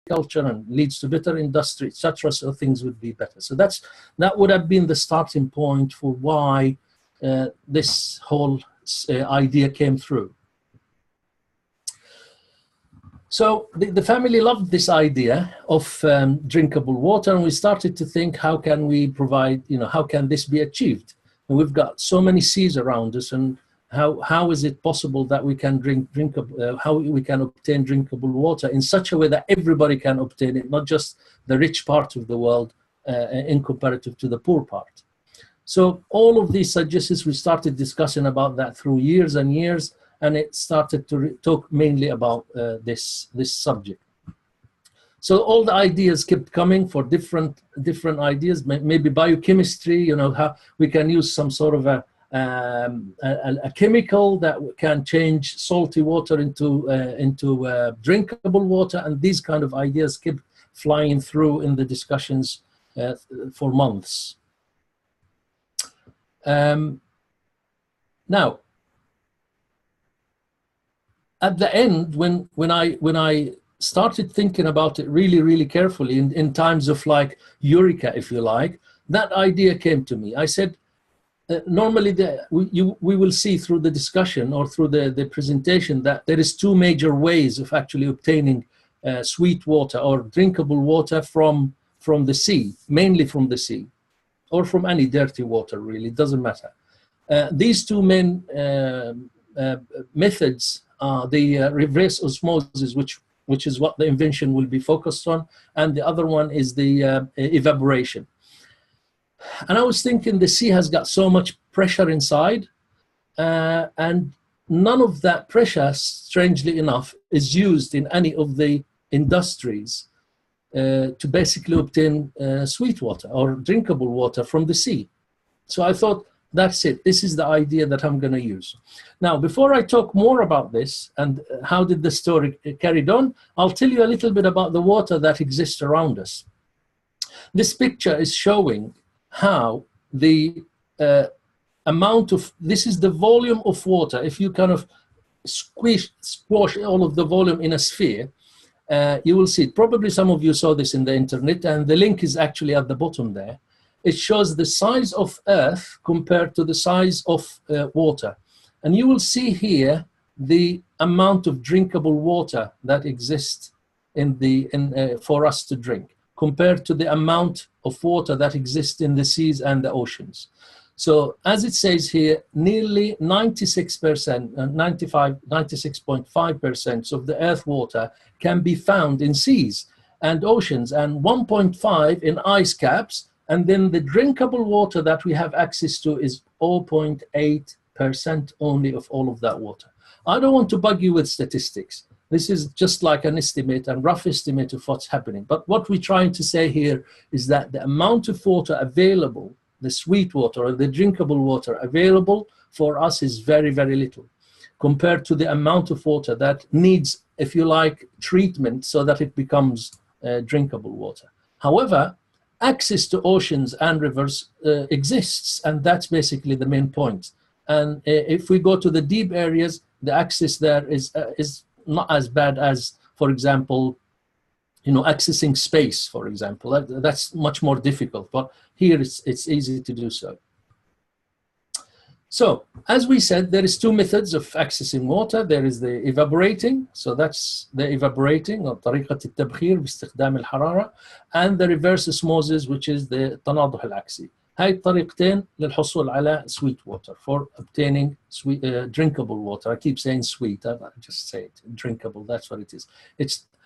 agriculture and leads to better industry, etc. So things would be better. So that would have been the starting point for why this whole idea came through. So the family loved this idea of drinkable water, and we started to think, how can we provide, how can this be achieved? And we've got so many seas around us, and how is it possible that we can how we can obtain drinkable water in such a way that everybody can obtain it, not just the rich part of the world in comparative to the poor part. So all of these suggestions, we started discussing about that through years and years, and it started to talk mainly about this subject. So all the ideas kept coming for different ideas, maybe biochemistry, how we can use some sort of a chemical that can change salty water into drinkable water, and these kind of ideas kept flying through in the discussions for months. Now, at the end, when I started thinking about it really carefully in times of like eureka, if you like, that idea came to me. I said, normally we will see through the discussion or through the presentation that there is two major ways of actually obtaining sweet water or drinkable water from the sea, mainly from the sea, or from any dirty water, really, it doesn't matter. These two main methods are the reverse osmosis, which is what the invention will be focused on, and the other one is the evaporation. And I was thinking, the sea has got so much pressure inside, and none of that pressure, strangely enough, is used in any of the industries to basically obtain sweet water or drinkable water from the sea. So I thought, that's it. This is the idea that I'm going to use. Now, before I talk more about this and how did the story carried on, I'll tell you a little bit about the water that exists around us. This picture is showing how the amount of, this is the volume of water. If you kind of squash all of the volume in a sphere, you will see it. Probably some of you saw this in the internet, and the link is actually at the bottom there. It shows the size of Earth compared to the size of water. And you will see here the amount of drinkable water that exists for us to drink, compared to the amount of water that exists in the seas and the oceans. So as it says here, nearly 96%, 96.5% of the Earth water can be found in seas and oceans, and 1.5 in ice caps. And then the drinkable water that we have access to is 0.8% only of all of that water. I don't want to bug you with statistics. This is just like an estimate, a rough estimate of what's happening. But what we're trying to say here is that the amount of water available, the sweet water or the drinkable water available for us is very little compared to the amount of water that needs, if you like, treatment so that it becomes drinkable water. However, access to oceans and rivers exists, and that's basically the main point. And if we go to the deep areas, the access there is not as bad as, for example, accessing space, for example. That's much more difficult, but here it's easy to do so. So, as we said, there is two methods of accessing water. There is the evaporating, so that's the evaporating, or طريقة التبخير باستخدام الحرارة, and the reverse osmosis, which is the التناضح العكسي. هاي الطريقتين للحصول على sweet water, for obtaining sweet, drinkable water. I keep saying sweet, I just say it, drinkable, that's what it is.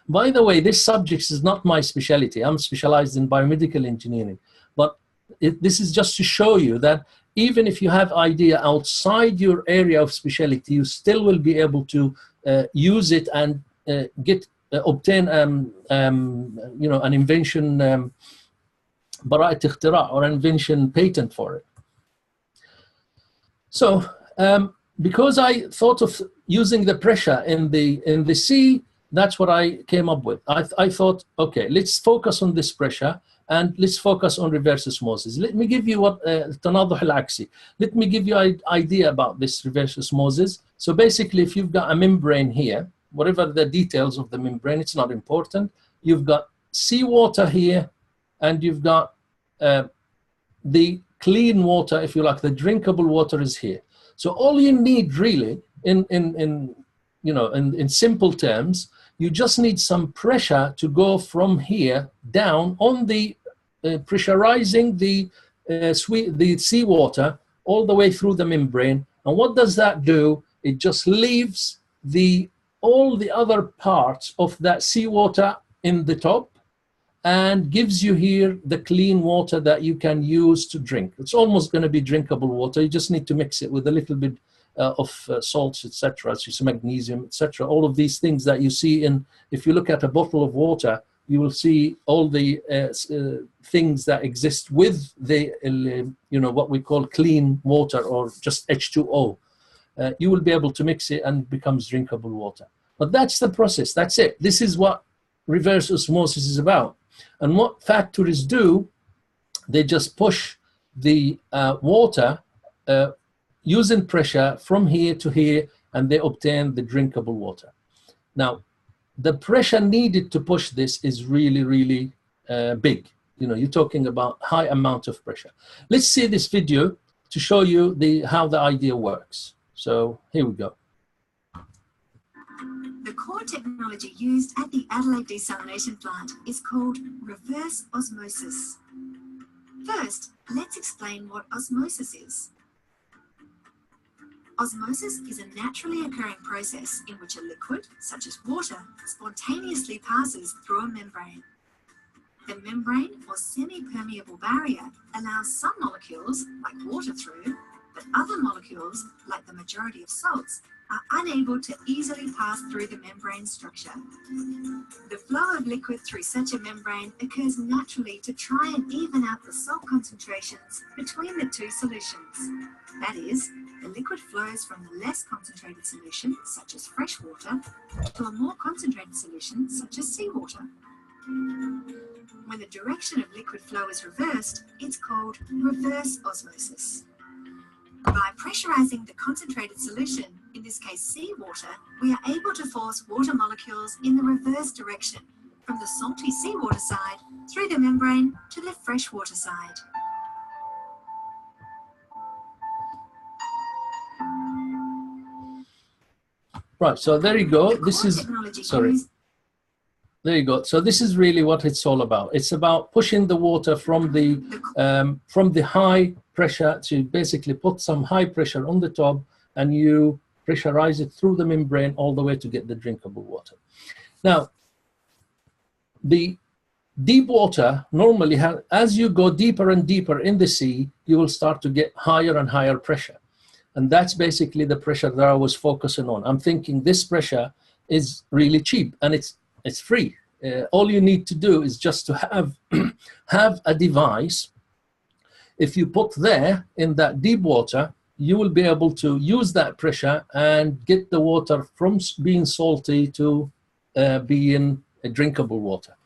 By the way, this subject is not my specialty. I'm specialized in biomedical engineering, but this is just to show you that even if you have idea outside your area of specialty, you still will be able to use it and obtain an invention, براءة الاختراع, or invention patent for it. So because I thought of using the pressure in the sea, that's what I came up with. I thought, okay, let's focus on this pressure and let's focus on reverse osmosis. Let me give you what التناضح العكسي. Let me give you an idea about this reverse osmosis. So basically, if you've got a membrane here, whatever the details of the membrane, it's not important. you've got seawater here, and you've got the clean water, if you like, the drinkable water is here. So all you need really, in simple terms, you just need some pressure to go from here down on the pressurizing the seawater all the way through the membrane. And what does that do? It just leaves all the other parts of that seawater in the top and gives you here the clean water that you can use to drink. It's almost going to be drinkable water. You just need to mix it with a little bit of salts, etc., so magnesium, etc. All of these things that you see if you look at a bottle of water, you will see all the things that exist with what we call clean water, or just H2O. You will be able to mix it and it becomes drinkable water. But that's the process. That's it. This is what reverse osmosis is about. And what factories do, they just push the water using pressure from here to here, and they obtain the drinkable water. Now, the pressure needed to push this is really, really big. You're talking about high amount of pressure. Let's see this video to show you how the idea works. So here we go. The core technology used at the Adelaide desalination plant is called reverse osmosis. First, let's explain what osmosis is. Osmosis is a naturally occurring process in which a liquid, such as water, spontaneously passes through a membrane. The membrane or semi-permeable barrier allows some molecules, like water, through, but other molecules, like the majority of salts, are unable to easily pass through the membrane structure. The flow of liquid through such a membrane occurs naturally to try and even out the salt concentrations between the two solutions. That is, the liquid flows from the less concentrated solution, such as fresh water, to a more concentrated solution, such as seawater. When the direction of liquid flow is reversed, it's called reverse osmosis. By pressurizing the concentrated solution, in this case seawater, we are able to force water molecules in the reverse direction, from the salty seawater side through the membrane to the freshwater side. Right, so there you go. This is, sorry. There you go. So this is really what it's all about. It's about pushing the water from the high pressure to basically put some high pressure on the top, and you pressurize it through the membrane all the way to get the drinkable water. Now, the deep water normally, as you go deeper and deeper in the sea, you will start to get higher and higher pressure. And that's basically the pressure that I was focusing on. I'm thinking this pressure is really cheap and it's free. All you need to do is just to have a device. If you put there in that deep water, you will be able to use that pressure and get the water from being salty to being a drinkable water.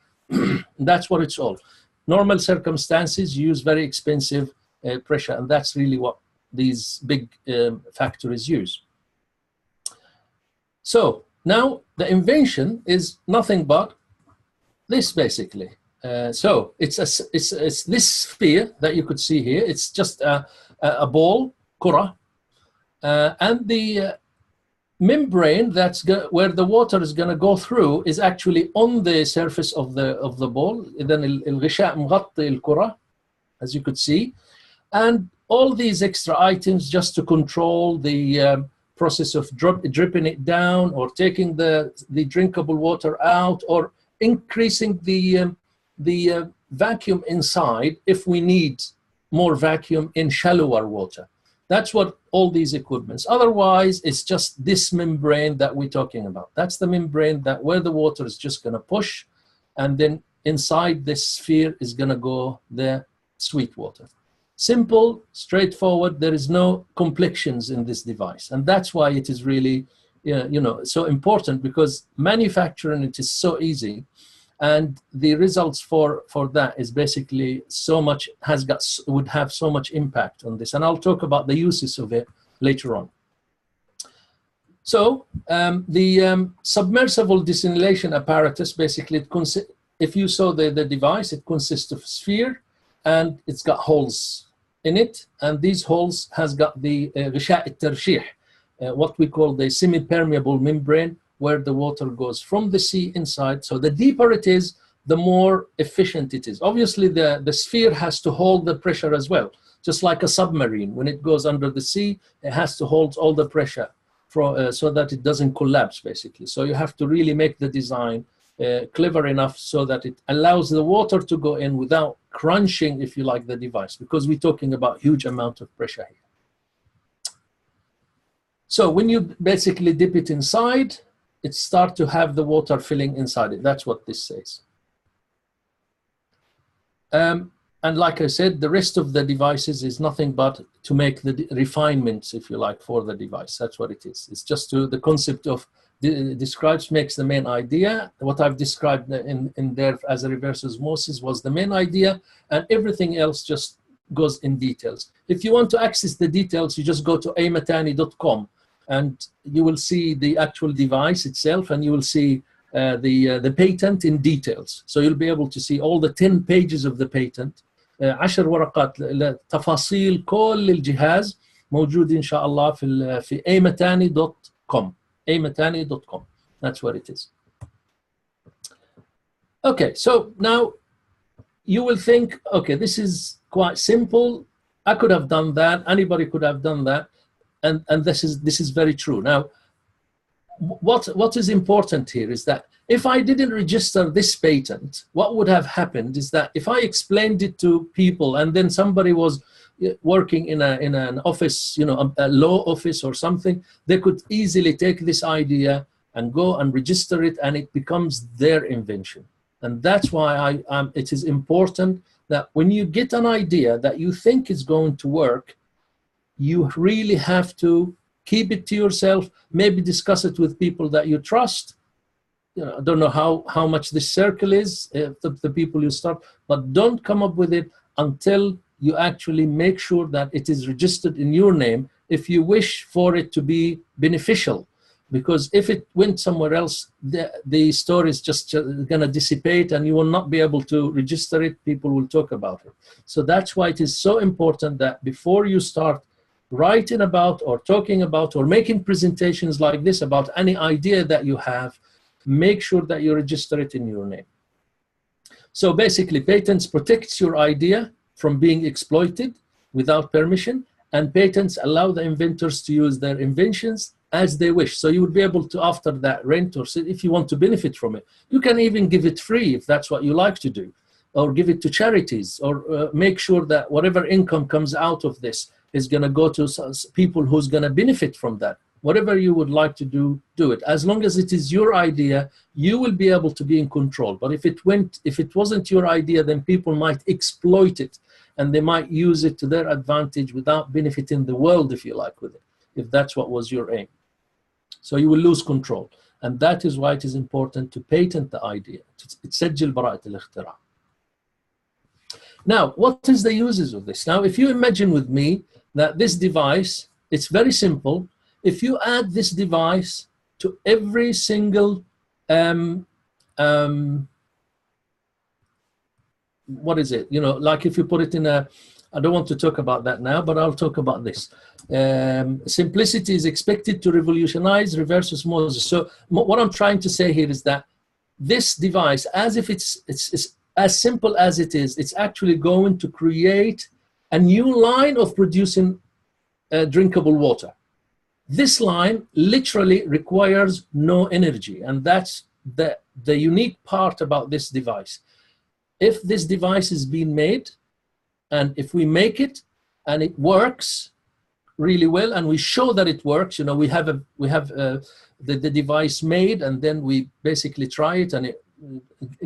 That's what it's all. Normal circumstances, you use very expensive pressure, and that's really what these big factories use. So now the invention is nothing but this, basically. So it's this sphere that you could see here. It's just a ball, kura, and the membrane where the water is going to go through is actually on the surface of the ball. Then الغشاء مغطي الكرة, as you could see, and all these extra items just to control the process of dripping it down, or taking the drinkable water out, or increasing the vacuum inside if we need more vacuum in shallower water. That's what all these equipments. Otherwise, it's just this membrane that we're talking about. That's the membrane where the water is just going to push, and then inside this sphere is going to go the sweet water. Simple, straightforward. There is no complexions in this device, and that's why it is really, so important, because manufacturing it is so easy, and the results for that is basically so much would have so much impact on this, and I'll talk about the uses of it later on. So the submersible desalination apparatus, basically if you saw the device, it consists of a sphere and it's got holes in it, and these holes has got the غشاء الترشيح, what we call the semi-permeable membrane, where the water goes from the sea inside. So the deeper it is, the more efficient it is. Obviously, the sphere has to hold the pressure as well, just like a submarine. When it goes under the sea, it has to hold all the pressure so that it doesn't collapse, basically. So you have to really make the design clever enough so that it allows the water to go in without crunching, if you like, the device, because we're talking about huge amount of pressure here. So when you basically dip it inside, it starts to have the water filling inside it. That's what this says. And like I said, the rest of the devices is nothing but to make the refinements, if you like, for the device. That's what it is. It's just the concept of describes, makes the main idea. What I've described in there as a reverse osmosis was the main idea, and everything else just goes in details. If you want to access the details, you just go to mtani.com and you will see the actual device itself, and you will see the patent in details. So you'll be able to see all the 10 pages of the patent. 10 ورقات تفاصيل كل الجهاز موجود إن شاء الله في mtani.com. mtani.com. That's what it is. Okay, so now you will think, okay, this is quite simple. I could have done that. Anybody could have done that, and this is very true. Now, what is important here is that if I didn't register this patent, what would have happened is that if I explained it to people and then somebody was working in an office, you know, a law office or something, they could easily take this idea and go and register it, and it becomes their invention. And that's why it is important that when you get an idea that you think is going to work, you really have to keep it to yourself, maybe discuss it with people that you trust. You know, I don't know how much this circle is, the people you start, but don't come up with it until you actually make sure that it is registered in your name if you wish for it to be beneficial. Because if it went somewhere else, the story is just going to dissipate and you will not be able to register it. People will talk about it. So that's why it is so important that before you start writing about or talking about or making presentations like this about any idea that you have, make sure that you register it in your name. So basically, patents protects your idea from being exploited without permission, and patents allow the inventors to use their inventions as they wish. So you would be able to, after that, rent, or if you want to benefit from it, you can even give it free if that's what you like to do, or give it to charities, or make sure that whatever income comes out of this is going to go to people who's going to benefit from that. Whatever you would like to do, do it. As long as it is your idea, you will be able to be in control. But if it wasn't your idea, then people might exploit it, and they might use it to their advantage without benefiting the world, if you like, with it, if that's what was your aim. So you will lose control. And that is why it is important to patent the idea. تسجل براءة الاختراع. Now, what is the uses of this? Now, if you imagine with me that this device, it's very simple. If you add this device to every single, what is it? You know, like if you put it in a, I don't want to talk about that now, but I'll talk about this. Simplicity is expected to revolutionize reverse osmosis. So what I'm trying to say here is that this device, as if it's as simple as it is, it's actually going to create a new line of producing drinkable water. This line literally requires no energy, and that's the unique part about this device. If this device is being made, and if we make it and it works really well, and we show that it works, you know, we have the device made, and then we basically try it and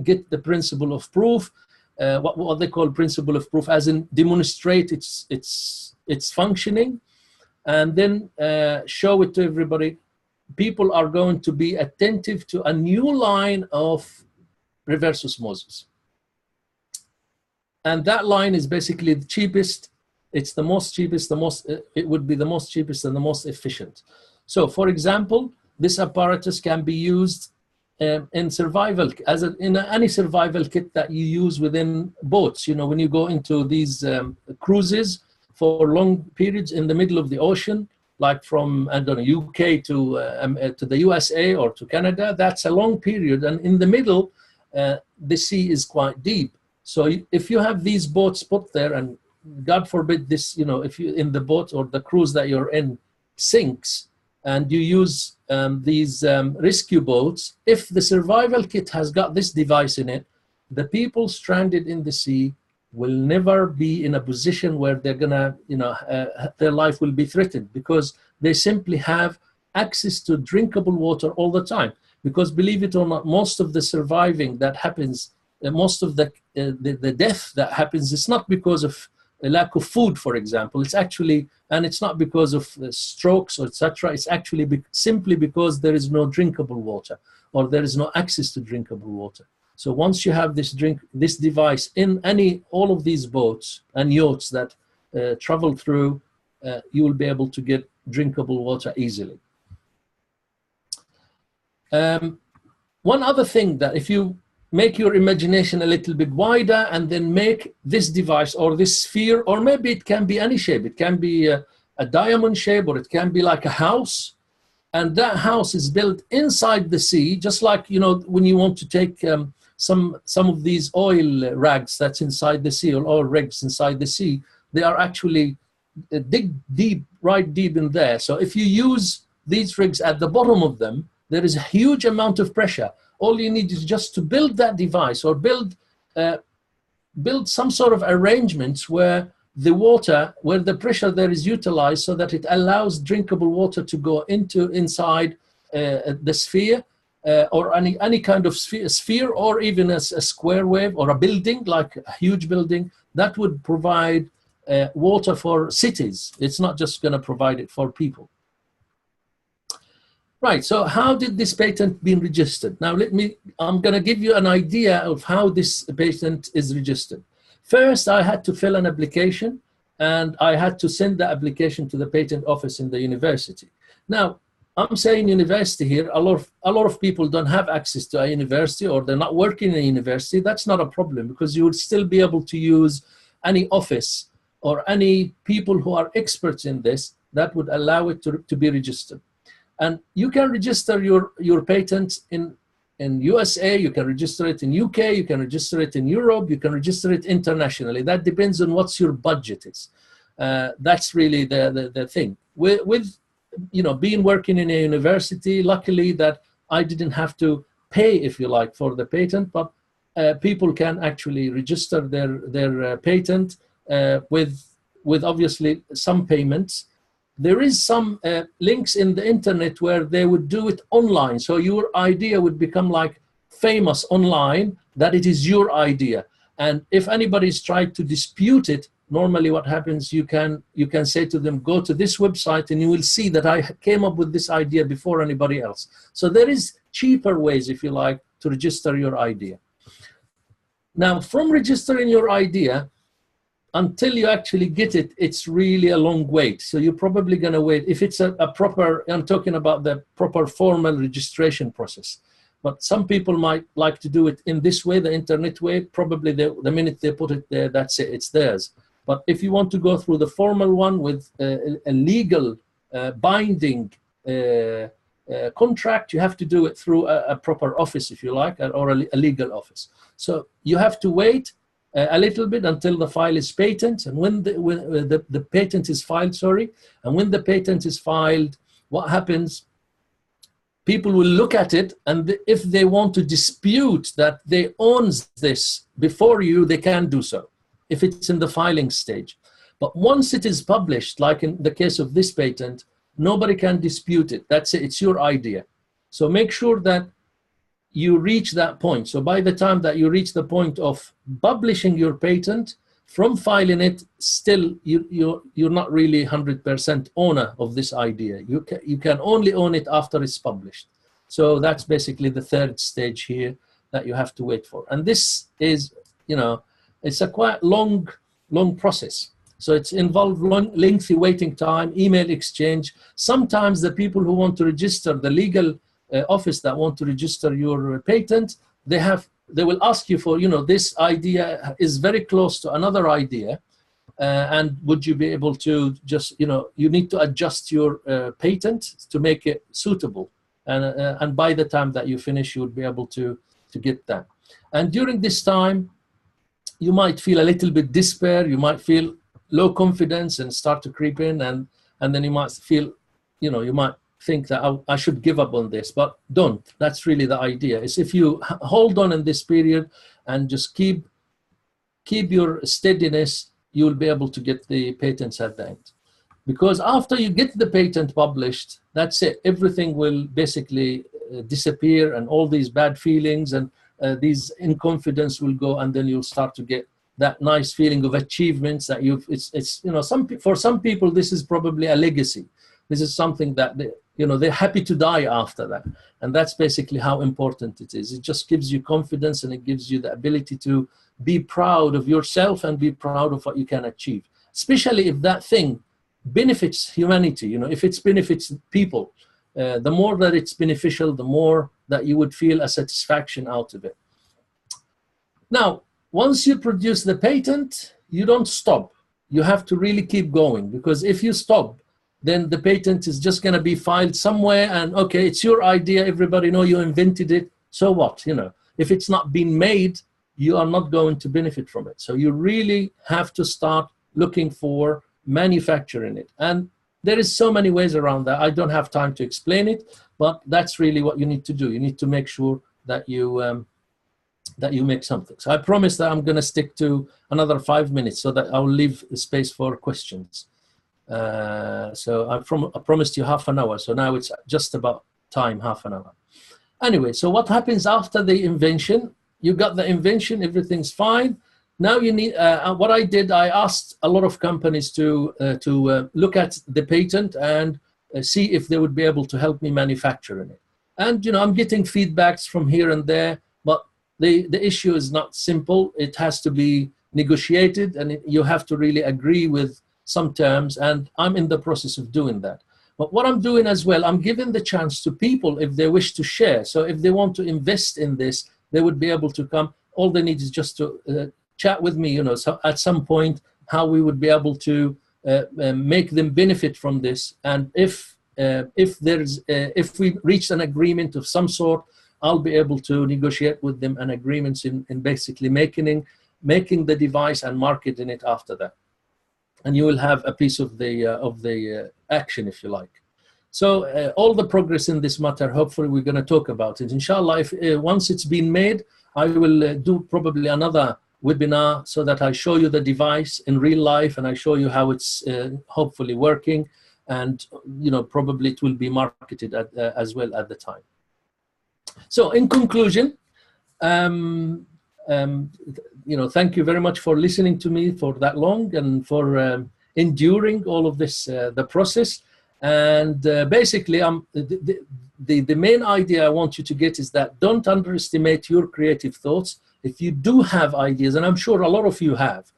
get the principle of proof, what they call principle of proof, as in demonstrate its functioning, and then show it to everybody. People are going to be attentive to a new line of reverse osmosis. And that line is basically the cheapest. It's the most cheapest, it would be the most cheapest and the most efficient. So for example, this apparatus can be used in survival, in any survival kit that you use within boats. You know, when you go into these cruises for long periods in the middle of the ocean, like from, I don't know, UK to the USA or to Canada, that's a long period. And in the middle, the sea is quite deep. So if you have these boats put there, and God forbid this, you know, if you in the boat or the cruise that you're in sinks, and you use these rescue boats, if the survival kit has got this device in it, the people stranded in the sea will never be in a position where they're gonna, you know, their life will be threatened, because they simply have access to drinkable water all the time. Because believe it or not, most of the surviving that happens, most of the death that happens, it's not because of a lack of food, for example. It's actually, and it's not because of strokes or etc. It's actually simply because there is no drinkable water, or there is no access to drinkable water. So once you have this device in all of these boats and yachts that travel through, you will be able to get drinkable water easily. One other thing, that if you make your imagination a little bit wider and then make this device or this sphere, or maybe it can be any shape. It can be a diamond shape, or it can be like a house. And that house is built inside the sea, just like, you know, when you want to take some of these oil rags that's inside the sea, or oil rigs inside the sea, they are actually dig deep, right deep in there. So if you use these rigs at the bottom of them, there is a huge amount of pressure. All you need is just to build that device, or build some sort of arrangements where the water, where the pressure there is utilized, so that it allows drinkable water to go inside the sphere, or any kind of sphere, or even a square wave, or a building, like a huge building, that would provide water for cities. It's not just going to provide it for people. Right, so how did this patent been registered? Now I'm going to give you an idea of how this patent is registered. First, I had to fill an application, and I had to send the application to the patent office in the university. Now, I'm saying university here, a lot of people don't have access to a university, or they're not working in a university. That's not a problem, because you would still be able to use any office or any people who are experts in this that would allow it to be registered. And you can register your patent in USA, you can register it in UK, you can register it in Europe, you can register it internationally. That depends on what your budget is. That's really the thing. With you know, being working in a university, luckily that I didn't have to pay, if you like, for the patent, but people can actually register their patent with obviously some payments. There is some links in the internet where they would do it online. So your idea would become like famous online, that it is your idea. And if anybody's tried to dispute it, normally what happens, you can say to them, go to this website and you will see that I came up with this idea before anybody else. So there is cheaper ways, if you like, to register your idea. Now, from registering your idea until you actually get it, it's really a long wait. So you're probably going to wait. If it's a proper, I'm talking about the proper formal registration process. But some people might like to do it in this way, the internet way. Probably the minute they put it there, that's it, it's theirs. But if you want to go through the formal one with a legal binding contract, you have to do it through a proper office, if you like, or a legal office. So you have to wait a little bit until the file is patent, and when the patent is filed, and when the patent is filed, what happens? People will look at it, and if they want to dispute that they own this before you, they can do so, if it's in the filing stage. But once it is published, like in the case of this patent, nobody can dispute it. That's it, it's your idea. So make sure that you reach that point. So by the time that you reach the point of publishing your patent, from filing it, still you're not really 100% owner of this idea. You can only own it after it's published. So that's basically the third stage here that you have to wait for. And this is, you know, it's a quite long process. So it's involved lengthy waiting time, email exchange. Sometimes the people who want to register the legal office that want to register your patent, they will ask you for, this idea is very close to another idea, and would you be able to just, you need to adjust your patent to make it suitable, and by the time that you finish, you would be able to get that. And during this time, you might feel a little bit despair, you might feel low confidence and start to creep in, and then you might feel, you might think that I should give up on this, but don't. That's really the idea, is if you hold on in this period and just keep your steadiness, you will be able to get the patents at the end. Because after you get the patent published, that's it. Everything will basically disappear, and all these bad feelings and these inconfidence will go, and then you'll start to get that nice feeling of achievements that for some people, this is probably a legacy. This is something that they're happy to die after that. And that's basically how important it is. It just gives you confidence, and it gives you the ability to be proud of yourself and be proud of what you can achieve, especially if that thing benefits humanity. If it benefits people, the more that it's beneficial, the more that you would feel a satisfaction out of it. Now, once you produce the patent, you don't stop. You have to really keep going, because if you stop, then the patent is just going to be filed somewhere, and okay, it's your idea, everybody know you invented it, so what? If it's not been made, you are not going to benefit from it. So you really have to start looking for manufacturing it. And there is so many ways around that. I don't have time to explain it, but that's really what you need to do. You need to make sure that you make something. So I promise that I'm going to stick to another 5 minutes, so that I'll leave space for questions. So I promised you half an hour, so now it's just about time, half an hour. Anyway, so what happens after the invention? You got the invention, everything's fine. Now you need, what I did, I asked a lot of companies to look at the patent and see if they would be able to help me manufacturing it. And I'm getting feedbacks from here and there, but the issue is not simple. It has to be negotiated, and you have to really agree with some terms, and I'm in the process of doing that. But what I'm doing as well, I'm giving the chance to people if they wish to share. So if they want to invest in this, they would be able to come. All they need is just to chat with me, so at some point, how we would be able to make them benefit from this. And if we reach an agreement of some sort, I'll be able to negotiate with them an agreement in basically making the device and marketing it after that. And you will have a piece of the action, if you like. So all the progress in this matter, hopefully we're going to talk about it. Inshallah, once it's been made, I will do probably another webinar so that I show you the device in real life, and I show you how it's hopefully working, and probably it will be marketed as well at the time. So in conclusion, thank you very much for listening to me for that long, and for enduring all of this, the process. And basically, the main idea I want you to get is that don't underestimate your creative thoughts. If you do have ideas, and I'm sure a lot of you have,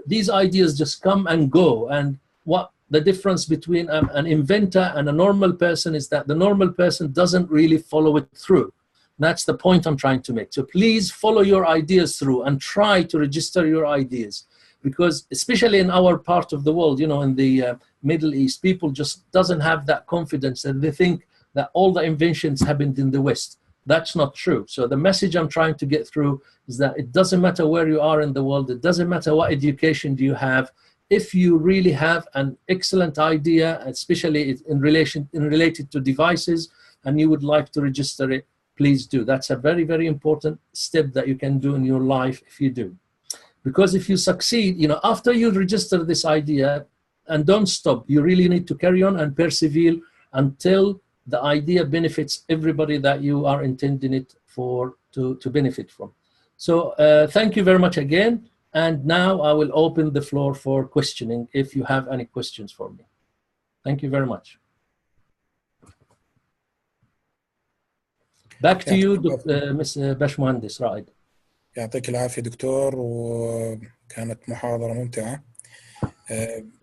these ideas just come and go. And what the difference between an inventor and a normal person is that the normal person doesn't really follow it through. That's the point I'm trying to make. So please follow your ideas through and try to register your ideas, because especially in our part of the world, in the Middle East, people just doesn't have that confidence, and they think that all the inventions happened in the West. That's not true. So the message I'm trying to get through is that it doesn't matter where you are in the world. It doesn't matter what education do you have. If you really have an excellent idea, especially related to devices, and you would like to register it, please do. That's a very, very important step that you can do in your life if you do. Because if you succeed, after you register this idea, and don't stop, you really need to carry on and persevere until the idea benefits everybody that you are intending it to benefit from. So thank you very much again. And now I will open the floor for questioning if you have any questions for me. Thank you very much. Back to you, Ms. باشمهندس رائد. يعطيك العافية دكتور، وكانت محاضرة ممتعة.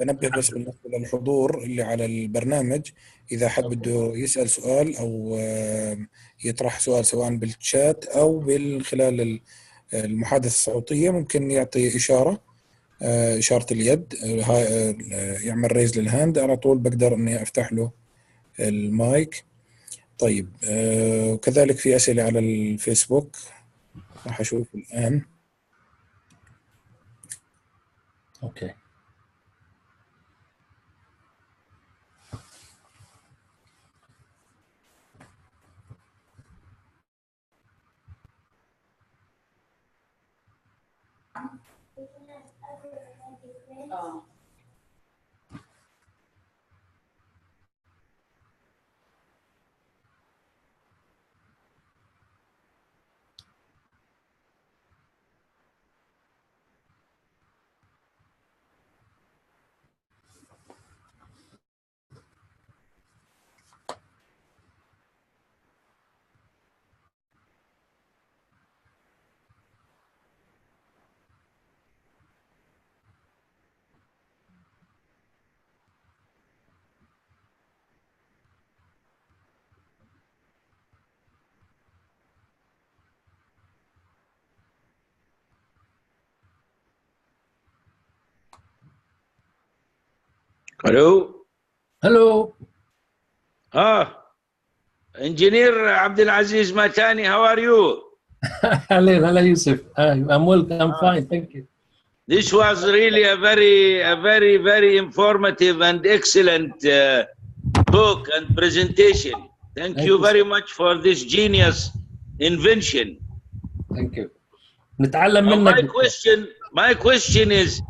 بنبه بس بالنسبة للحضور اللي على البرنامج، إذا حد بده يسأل سؤال أو يطرح سؤال سواء بالشات أو خلال المحادثة الصوتية، ممكن يعطي إشارة اليد، يعمل ريز للهاند، على طول بقدر إني أفتح له المايك. طيب وكذلك في أسئلة على الفيسبوك راح أشوف الآن. اوكي. Hello. Hello. Engineer Abdulaziz Mataani, how are you? Hello, Yusuf. I'm well. I'm fine, thank you. This was really a very informative and excellent talk and presentation. Thank you very much for this genius invention. Thank you. نتعلم منك. My question is,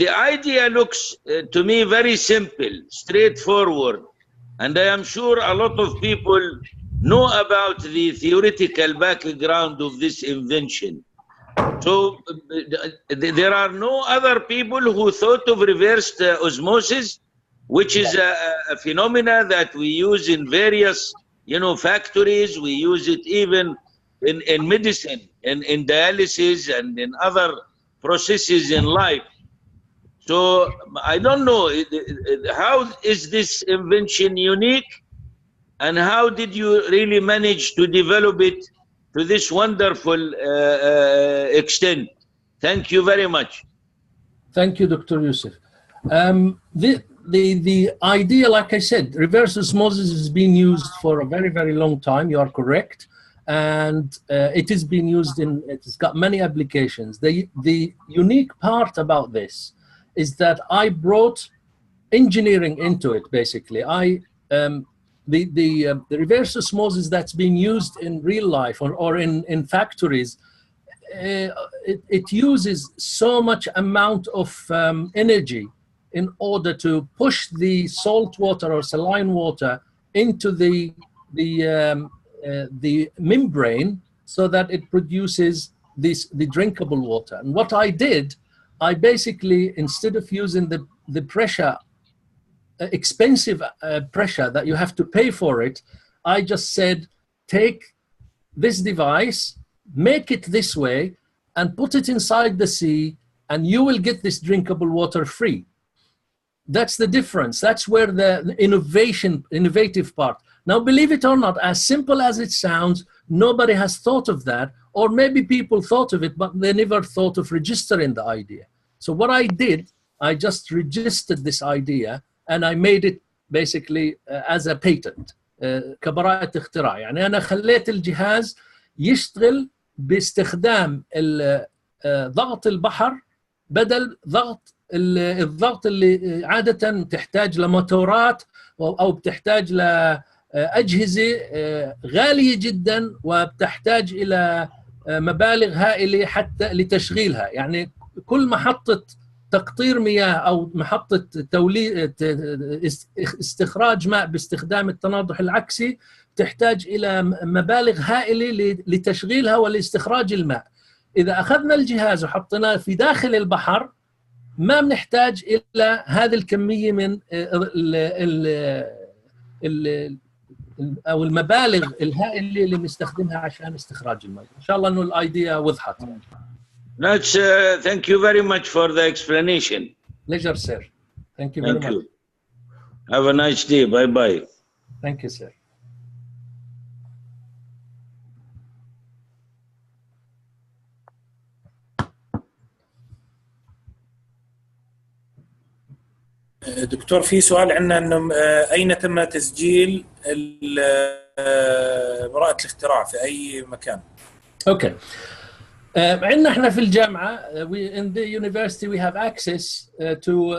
the idea looks to me very simple, straightforward, and I am sure a lot of people know about the theoretical background of this invention. So there are no other people who thought of reversed osmosis, which is a phenomena that we use in various, factories. We use it even in medicine, in dialysis, and in other processes in life. So I don't know, how is this invention unique, and how did you really manage to develop it to this wonderful extent? Thank you very much. Thank you, Dr. Yusuf. The idea, like I said, reverse osmosis has been used for a very long time. You are correct. And it is being used it's got many applications. The unique part about this is that I brought engineering into it, basically. The reverse osmosis that's being used in real life or in factories, it uses so much amount of energy in order to push the salt water or saline water into the membrane so that it produces the drinkable water. And what I did, I basically, instead of using the pressure, expensive pressure that you have to pay for it, I just said, take this device, make it this way, and put it inside the sea, and you will get this drinkable water free. That's the difference. That's where the innovative part. Now, believe it or not, as simple as it sounds, nobody has thought of that, or maybe people thought of it, but they never thought of registering the idea. So what I did, I just registered this idea, and I made it basically as a patent. كبراءة اختراع. يعني أنا خليت الجهاز يشتغل باستخدام ضغط البحر بدل الضغط اللي عادة تحتاج لموتورات أو بتحتاج لأجهزة غالية جدا وبتحتاج إلى مبالغ هائلة حتى لتشغيلها. يعني كل محطة تقطير مياه أو محطة استخراج ماء باستخدام التناضح العكسي تحتاج إلى مبالغ هائلة لتشغيلها ولاستخراج الماء. إذا أخذنا الجهاز وحطيناه في داخل البحر ما بنحتاج إلى هذه الكمية من أو المبالغ الهائلة اللي بنستخدمها عشان استخراج الماء. إن شاء الله إنه الأيديا وضحت. Thank you very much for the explanation. Pleasure, sir. Thank you very much. You. Have a nice day. Bye bye. Thank you, sir. دكتور، في سؤال عندنا انه اين تم تسجيل براءة الاختراع، في اي مكان؟ Okay. عندنا احنا في الجامعة in the university we have access to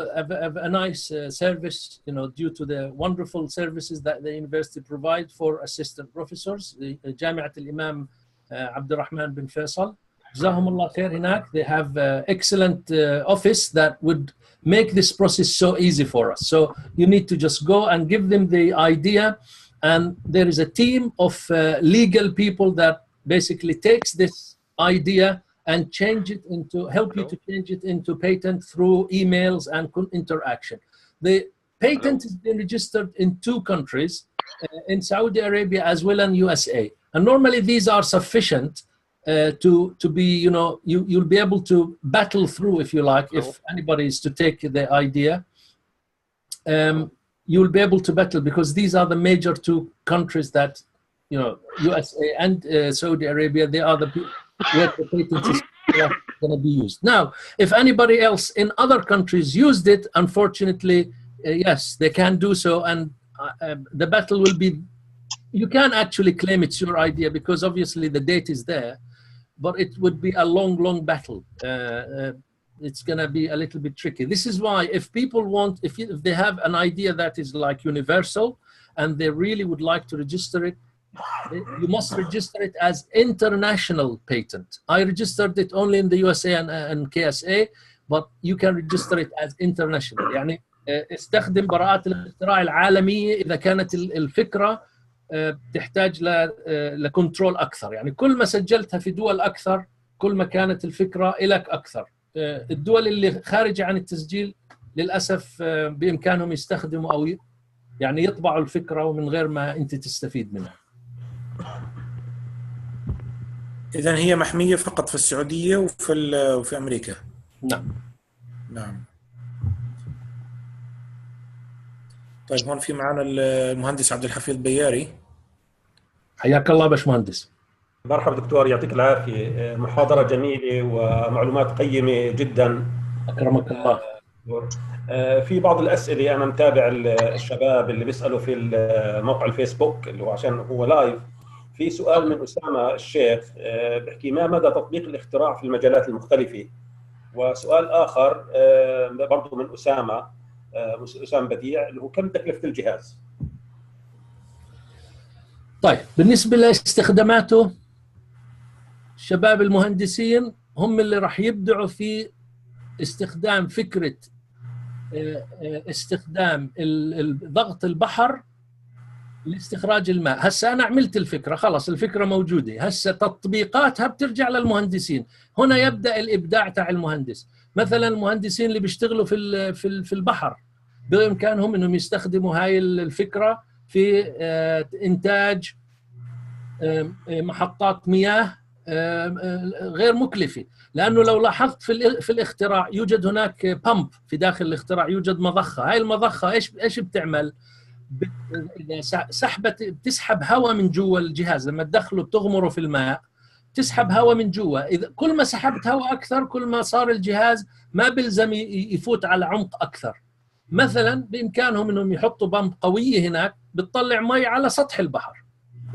a nice service, you know, due to the wonderful services that the university provide for assistant professors. جامعة الإمام عبد الرحمن بن فيصل جزاهم الله خير هناك. They have excellent office that would make this process so easy for us. So you need to just go and give them the idea, and there is a team of legal people that basically takes this idea and change it into, help you to change it into patent through emails and interaction. The patent has been registered in 2 countries, in Saudi Arabia as well as USA. And normally these are sufficient to be, you know, you'll be able to battle through, if you like, if anybody is to take the idea. You'll be able to battle, because these are the major 2 countries that, you know, USA and Saudi Arabia, they are the where the patent is going to be used. Now, if anybody else in other countries used it, unfortunately, yes, they can do so, and the battle will be, you can actually claim it's your idea because obviously the date is there, but it would be a long, long battle. It's going to be a little bit tricky. This is why if people want, if they have an idea that is like universal and they really would like to register it, you must register it as international patent. I registered it only in the USA and KSA, but you can register it as international. يعني استخدم براءة الاختراع العالمية إذا كانت الفكرة تحتاج لكنترول أكثر. يعني كل ما سجلتها في دول أكثر كل ما كانت الفكرة إلك أكثر. الدول اللي خارجة عن التسجيل للأسف بإمكانهم يستخدموا أو يعني يطبعوا الفكرة ومن غير ما أنت تستفيد منها. إذن هي محمية فقط في السعودية وفي أمريكا. نعم. نعم. طيب هون في معنا المهندس عبد الحفيظ بياري. حياك الله باشمهندس. مرحبا دكتور، يعطيك العافية. محاضرة جميلة ومعلومات قيمة جدا. أكرمك الله. في بعض الأسئلة أنا متابع الشباب اللي بيسألوا في موقع الفيسبوك اللي هو عشان هو لايف. في سؤال من أسامة الشيخ بحكي ما مدى تطبيق الاختراع في المجالات المختلفة، وسؤال آخر برضو من أسامة بديع اللي هو كم تكلفة الجهاز؟ طيب بالنسبة لاستخداماته، الشباب المهندسين هم اللي راح يبدعوا في استخدام فكرة استخدام ضغط البحر لاستخراج الماء. هسه أنا عملت الفكرة، خلاص الفكرة موجودة، هسه تطبيقاتها بترجع للمهندسين. هنا يبدأ الإبداع تاع المهندس. مثلا المهندسين اللي بيشتغلوا في البحر بإمكانهم إنهم يستخدموا هاي الفكرة في إنتاج محطات مياه غير مكلفة. لأنه لو لاحظت في الاختراع يوجد هناك بامب في داخل الاختراع، يوجد مضخة. هاي المضخة إيش بتعمل؟ إذا سحبت بتسحب هواء من جوا الجهاز، لما تدخله بتغمره في الماء تسحب هواء من جوا. إذا كل ما سحبت هواء أكثر كل ما صار الجهاز ما بلزم يفوت على عمق أكثر. مثلا بإمكانهم إنهم يحطوا بامب قوية هناك بتطلع مي على سطح البحر.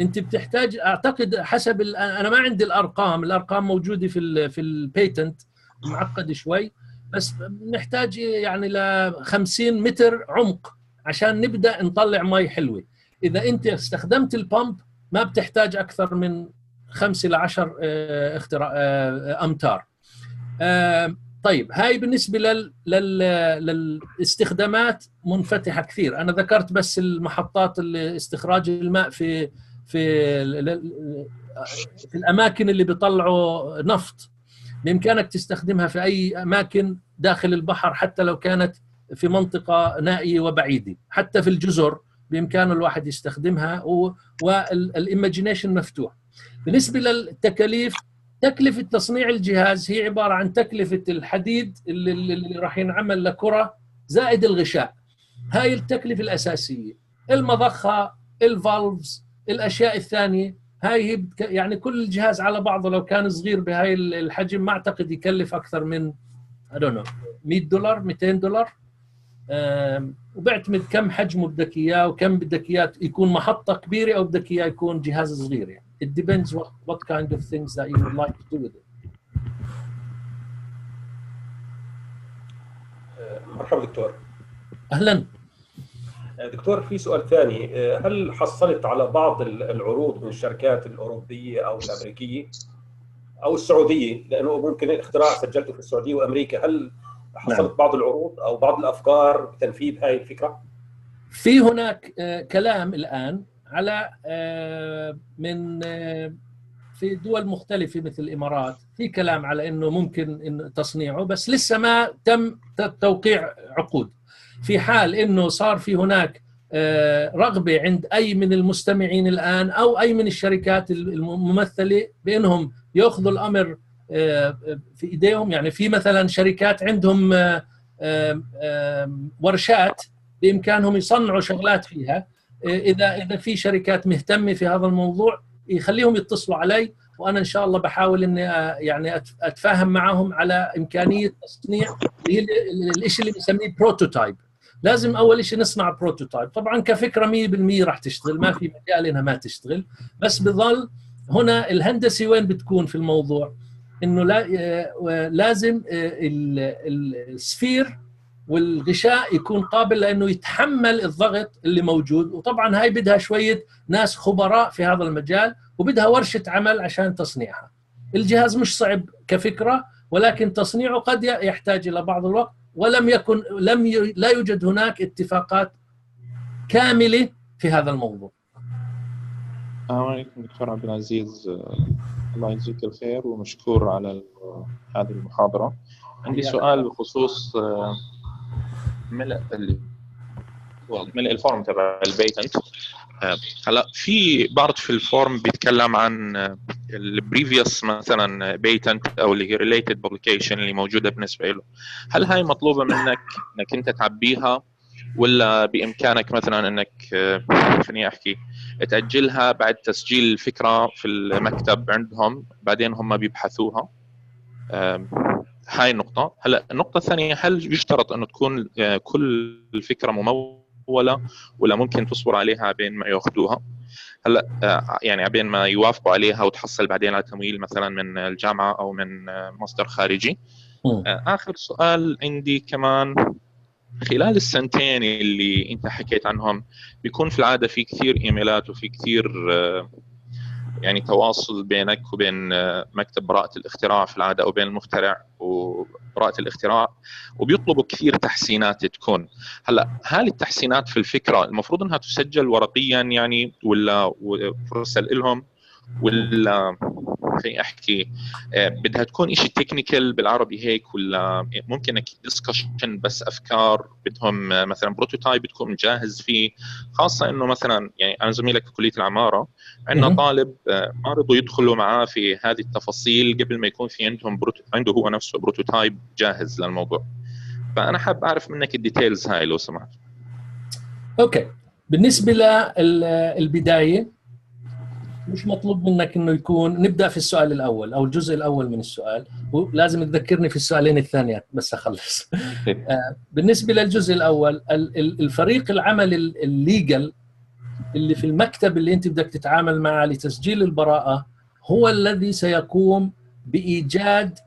أنت بتحتاج، أعتقد حسب أنا ما عندي الأرقام موجودة في البيتنت، معقد شوي، بس نحتاج يعني ل 50 متر عمق عشان نبدأ نطلع مي حلوة. إذا أنت استخدمت البامب ما بتحتاج أكثر من 5 ل 10 أمتار. طيب هاي بالنسبة للاستخدامات منفتحة كثير. أنا ذكرت بس المحطات استخراج الماء في الأماكن اللي بيطلعوا نفط، بإمكانك تستخدمها في أي أماكن داخل البحر، حتى لو كانت في منطقة نائية وبعيدة. حتى في الجزر بإمكانه الواحد يستخدمها، والإيماجينيشن مفتوح. بالنسبة للتكاليف تكلفة تصنيع الجهاز هي عبارة عن تكلفة الحديد اللي راح ينعمل لكرة زائد الغشاء. هاي التكلفة الأساسية. المضخة، الفالفز، الأشياء الثانية، هاي هي يعني كل الجهاز على بعضه لو كان صغير بهاي الحجم ما أعتقد يكلف أكثر من $100 $200. وبيعتمد كم حجمه بدك إياه وكم بدك إياه يكون محطة كبيرة أو بدك إياه يكون جهاز صغير. يعني it depends what kind of things that you would like to do with it. مرحبا دكتور. أهلا دكتور، في سؤال ثاني، هل حصلت على بعض العروض من الشركات الأوروبية أو الأمريكية أو السعودية؟ لأنه ممكن الاختراع سجلته في السعودية وأمريكا، هل حصلت بعض العروض أو بعض الأفكار بتنفيذ هاي الفكرة؟ في هناك كلام الآن على من في دول مختلفة مثل الإمارات، في كلام على إنه ممكن إنه تصنيعه، بس لسه ما تم توقيع عقود. في حال إنه صار في هناك رغبة عند أي من المستمعين الآن أو أي من الشركات الممثلة بأنهم يأخذوا الأمر في إيديهم، يعني في مثلا شركات عندهم ورشات بإمكانهم يصنعوا شغلات فيها، إذا في شركات مهتمة في هذا الموضوع يخليهم يتصلوا علي، وأنا إن شاء الله بحاول إني يعني أتفاهم معهم على إمكانية تصنيع الشيء اللي بنسميه بروتوتايب. لازم أول شيء نصنع بروتوتايب، طبعا كفكرة 100% راح تشتغل، ما في مجال إنها ما تشتغل، بس بظل هنا الهندسة وين بتكون في الموضوع؟ إنه لازم السفير والغشاء يكون قابل لأنه يتحمل الضغط اللي موجود، وطبعا هاي بدها شوية ناس خبراء في هذا المجال وبدها ورشة عمل عشان تصنيعها. الجهاز مش صعب كفكرة، ولكن تصنيعه قد يحتاج إلى بعض الوقت، لا يوجد هناك اتفاقات كاملة في هذا الموضوع. السلام عليكم دكتور عبد العزيز، الله يجزيك الخير ومشكور على هذه المحاضرة. عندي سؤال بخصوص ملء الفورم تبع البيتنت. هلا في بعض في الفورم بيتكلم عن البريفيوس مثلا بيتنت او اللي هي ريليتد بابليكيشن اللي موجوده بالنسبه له، هل هاي مطلوبه منك انك انت تعبيها، ولا بامكانك مثلا انك خليني احكي تاجلها بعد تسجيل الفكره في المكتب عندهم بعدين هم بيبحثوها؟ هاي النقطة. هلا النقطة الثانية، هل يشترط انه تكون كل الفكرة ممولة، ولا ممكن تصبر عليها بين ما ياخذوها؟ هلا يعني بين ما يوافقوا عليها وتحصل بعدين على تمويل مثلا من الجامعة او من مصدر خارجي. اخر سؤال عندي كمان، خلال السنتين اللي انت حكيت عنهم بيكون في العادة في كثير ايميلات وفي كثير يعني تواصل بينك وبين مكتب براءة الاختراع في العادة، أو بين المخترع وبراءة الاختراع، وبيطلبوا كثير تحسينات تكون. هلا هل التحسينات في الفكرة المفروض أنها تسجل ورقيا يعني، ولا ترسل لهم، ولا خليني أحكي بدها تكون إشي تكنيكال بالعربي هيك، ولا ممكن ديسكشن بس أفكار بدهم مثلا بروتوتايب تكون جاهز فيه؟ خاصة إنه مثلا يعني أنا زميلك في كلية العمارة عندنا طالب ما رضوا يدخلوا معاه في هذه التفاصيل قبل ما يكون في عندهم عنده هو نفسه بروتوتايب جاهز للموضوع. فأنا حاب أعرف منك الديتيلز هاي لو سمحت. أوكي، بالنسبة للبداية مش مطلوب منك انه يكون، نبدا في السؤال الاول او الجزء الاول من السؤال، ولازم تذكرني في السؤالين الثانيات بس اخلص. بالنسبه للجزء الاول، الفريق العمل الليجل اللي في المكتب اللي انت بدك تتعامل معه لتسجيل البراءه هو الذي سيقوم بايجاد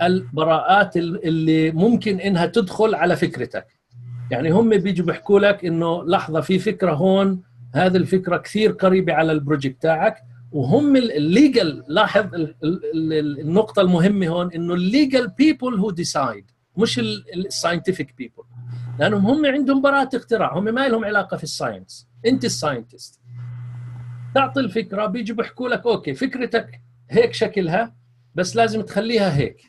البراءات اللي ممكن انها تدخل على فكرتك. يعني هم بيجوا بيحكوا لك انه لحظه في فكره هون، هذه الفكره كثير قريبه على البروجكت تاعك، وهم الليجل. لاحظ النقطه المهمه هون انه الليجل بيبل هو ديسايد، مش الساينتفك بيبل، لانهم هم عندهم براءه اختراع، هم ما لهم علاقه في الساينس. انت الساينتست تعطي الفكره، بيجوا بيحكوا لك اوكي فكرتك هيك شكلها بس لازم تخليها هيك،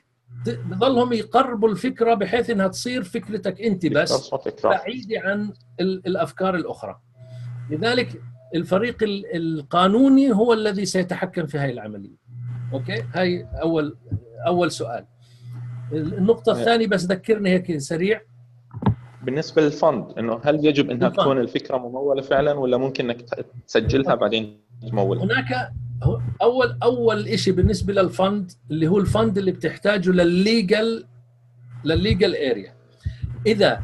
بضلهم يقربوا الفكره بحيث انها تصير فكرتك انت بس، بعيده عن الافكار الاخرى. لذلك الفريق القانوني هو الذي سيتحكم في هذه العمليه. اوكي، هاي اول سؤال. النقطه الثانيه بس ذكرني هيك سريع. بالنسبه للفند، انه هل يجب انها تكون الفكره مموله فعلا، ولا ممكن انك تسجلها بعدين تمولها؟ هناك اول شيء بالنسبه للفند اللي هو الفند اللي بتحتاجه للليجل اريا. اذا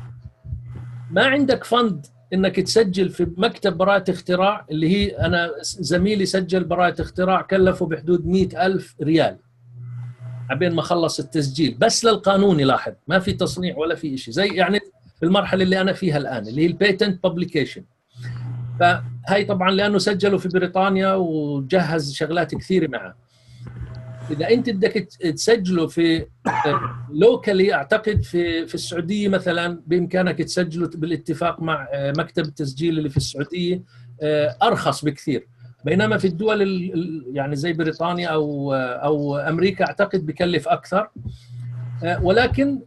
ما عندك فند انك تسجل في مكتب براءة اختراع، اللي هي انا زميلي سجل براءة اختراع كلفه بحدود 100,000 ريال عبين ما خلص التسجيل بس للقانوني. لاحظ ما في تصنيع ولا في شيء، زي يعني في المرحله اللي انا فيها الان اللي هي البيتنت بابليكيشن. فهي طبعا لانه سجله في بريطانيا وجهز شغلات كثيره معه. اذا انت بدك تسجله في لوكالي، اعتقد في السعوديه مثلا بامكانك تسجله بالاتفاق مع مكتب التسجيل اللي في السعوديه ارخص بكثير، بينما في الدول يعني زي بريطانيا او امريكا اعتقد بكلف اكثر. ولكن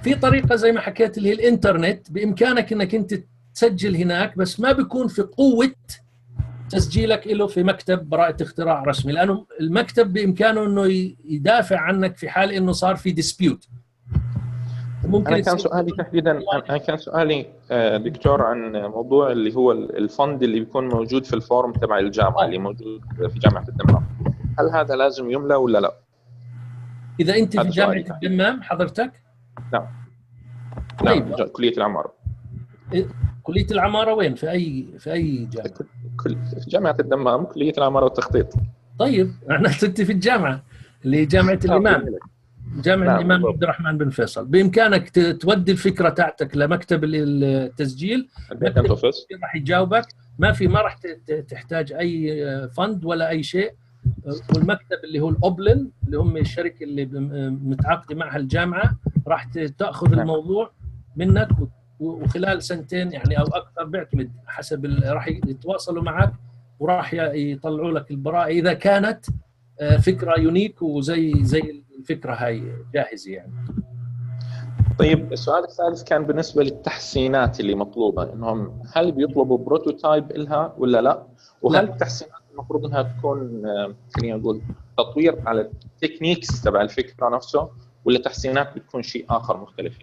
في طريقه زي ما حكيت اللي هي الانترنت، بامكانك انك انت تسجل هناك، بس ما بيكون في قوه تسجيلك له في مكتب براءة اختراع رسمي، لانه المكتب بامكانه انه يدافع عنك في حال انه صار في ديسبيوت. ممكن أنا كان سؤالي تحديدا، أنا كان سؤالي دكتور عن موضوع اللي هو الفند اللي بيكون موجود في الفورم تبع الجامعة اللي موجود في جامعة الدمام، هل هذا لازم يملى ولا لا؟ إذا أنت في جامعة الدمام حضرتك؟ نعم. طيب. نعم، كلية العمارة. كلية العمارة وين؟ في أي جامعة؟ في جامعة الدمام، كلية العمارة والتخطيط. طيب أنا كنت في الجامعة اللي هي جامعة الإمام. جامعة الإمام عبد الرحمن بن فيصل. بإمكانك تودي الفكرة تاعتك لمكتب التسجيل، راح يجاوبك. ما راح تحتاج أي فند ولا أي شيء. والمكتب اللي هو الأوبلن اللي هم الشركة اللي متعاقدة معها الجامعة راح تأخذ الموضوع منك، وخلال سنتين يعني أو أكثر، بيعتمد حسب راح يتواصلوا معك وراح يطلعوا لك البراءة إذا كانت فكرة يونيك وزي الفكرة هاي جاهزة يعني. طيب السؤال الثالث كان بالنسبة للتحسينات اللي مطلوبة، إنهم هل بيطلبوا بروتوتايب إلها ولا لا؟ وهل التحسينات المفروض إنها تكون خلينا نقول تطوير على التكنيكس تبع الفكرة نفسه، ولا تحسينات بتكون شيء آخر مختلف؟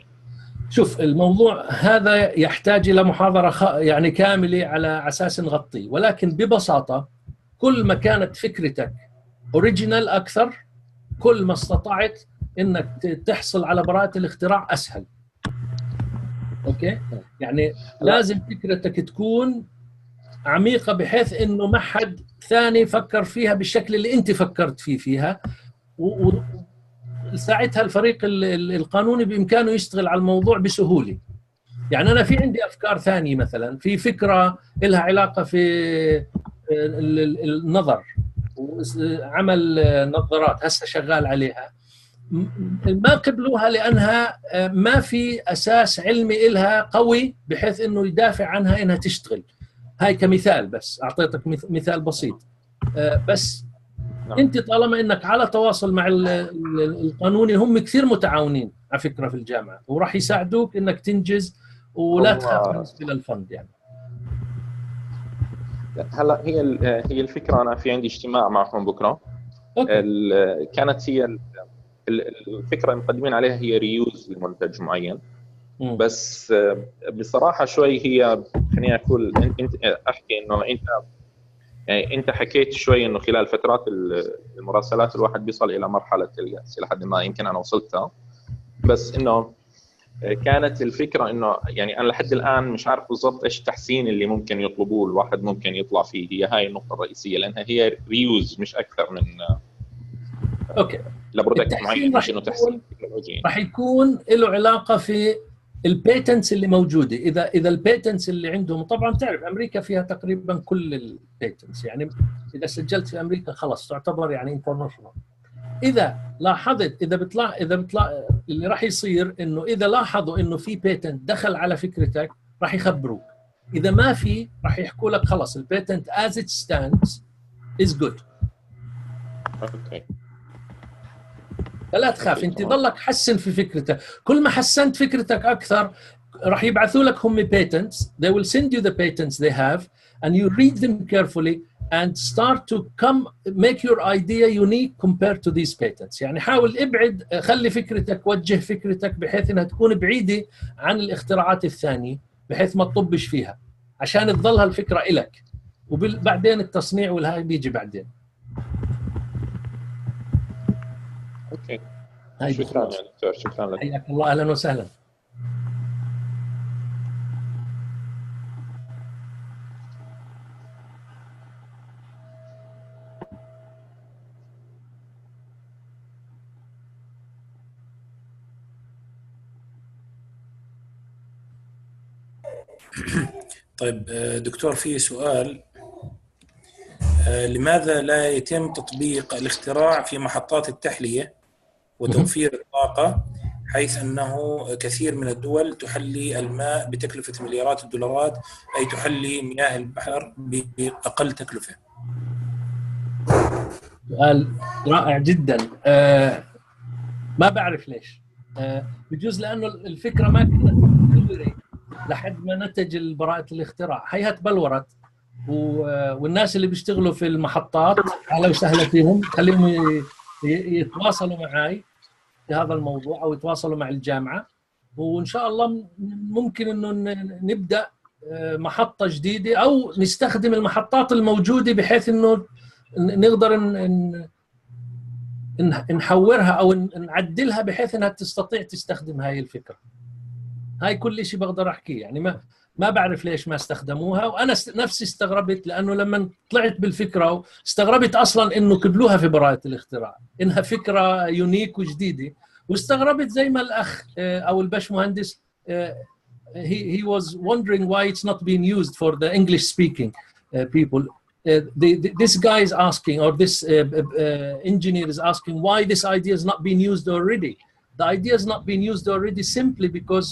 شوف، الموضوع هذا يحتاج إلى محاضرة يعني كاملة على أساس نغطيه، ولكن ببساطة كل ما كانت فكرتك اوريجينال اكثر، كل ما استطعت انك تحصل على براءة الاختراع اسهل. اوكي، يعني لازم فكرتك تكون عميقة بحيث انه ما حد ثاني فكر فيها بالشكل اللي انت فكرت فيها، وساعتها الفريق القانوني بامكانه يشتغل على الموضوع بسهولة. يعني انا في عندي افكار ثانية، مثلا في فكرة لها علاقة في النظر وعمل نظارات، هسه شغال عليها، ما قبلوها لأنها ما في أساس علمي إلها قوي بحيث أنه يدافع عنها إنها تشتغل. هاي كمثال، بس أعطيتك مثال بسيط. بس أنت طالما أنك على تواصل مع القانوني، هم كثير متعاونين على فكرة في الجامعة، وراح يساعدوك أنك تنجز ولا تخاف بالنسبة للفند يعني. هلا هي الفكره، انا في عندي اجتماع معهم بكره. كانت هي الفكره المقدمين عليها هي ريوز لمنتج معين. بس بصراحه شوي هي، خليني اقول انت احكي انه انت حكيت شوي انه خلال فترات المراسلات الواحد بيصل الى مرحله اليأس لحد ما يمكن انا وصلتها. بس انه كانت الفكره انه يعني انا لحد الان مش عارف بالضبط ايش التحسين اللي ممكن يطلبوه الواحد ممكن يطلع فيه. هي هاي النقطه الرئيسيه، لانها هي ريوز مش اكثر من اوكي لبرودكت معين، مش انه تحسين تكنولوجي. راح يكون له علاقه في البيتنتس اللي موجوده. اذا البيتنتس اللي عندهم، طبعا تعرف امريكا فيها تقريبا كل البيتنتس، يعني اذا سجلت في امريكا خلاص تعتبر يعني انترناشونال. اذا لاحظت، اذا بيطلع اللي راح يصير انه اذا لاحظوا انه في بيتنت دخل على فكرتك راح يخبروك. اذا ما في راح يحكوا لك خلاص البيتنت as it stands is good. اوكي، فلا تخاف، انت ضلك حسن في فكرتك. كل ما حسنت فكرتك اكثر راح يبعثوا لك هم patents. They will send you the patents they have and you read them carefully and start to make your idea unique compared to these patents. يعني حاول ابعد، خلي فكرتك، وجه فكرتك بحيث انها تكون بعيدة عن الاختراعات الثانية بحيث ما تطبش فيها عشان تظلها الفكرة إلك، وبعدين التصنيع والهاي بيجي بعدين. اوكي، شكرا يا دكتور، شكرا لك. حياك الله، اهلا وسهلا. طيب دكتور، في سؤال، لماذا لا يتم تطبيق الاختراع في محطات التحلية وتوفير الطاقة، حيث أنه كثير من الدول تحلي الماء بتكلفة مليارات الدولارات، أي تحلي مياه البحر بأقل تكلفة؟ سؤال رائع جدا. ما بعرف ليش. بجوز لأنه الفكرة ما كانت متبلورة لحد ما نتج براءة الاختراع. هيها تبلورت، والناس اللي بيشتغلوا في المحطات أهلا وسهلا فيهم، خليهم يتواصلوا معي في هذا الموضوع أو يتواصلوا مع الجامعة، وإن شاء الله ممكن إنه نبدأ محطة جديدة أو نستخدم المحطات الموجودة بحيث إنه نقدر نحورها أو نعدلها بحيث إنها تستطيع تستخدم هاي الفكرة. هاي كل شيء بقدر أحكيه، يعني ما بعرف ليش ما استخدموها، وأنا نفسي استغربت لأنه لما طلعت بالفكرة استغربت أصلاً إنه قبلوها في براءة الاختراع، إنها فكرة يونيك وجديدة، واستغربت زي ما الأخ أو البش مهندس he was wondering why it's not being used for the English speaking people. This guy is asking, or this engineer is asking, why this idea is not being used already. The idea is not being used already simply because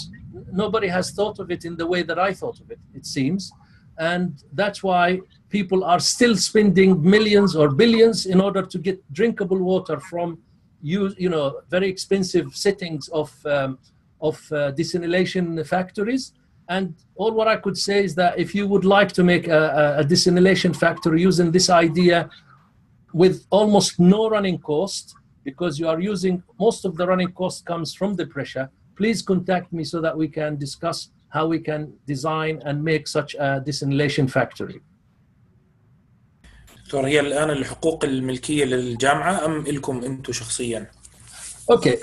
nobody has thought of it in the way that I thought of it, it seems. And that's why people are still spending millions or billions in order to get drinkable water from very expensive settings of desalination factories. And all what I could say is that if you would like to make a desalination factory using this idea with almost no running cost, because you are using, most of the running cost comes from the pressure, please contact me so that we can discuss how we can design and make such a desalination factory. دكتور، هي الآن الحقوق الملكية للجامعة أم لكم أنتم شخصياً؟ اوكي،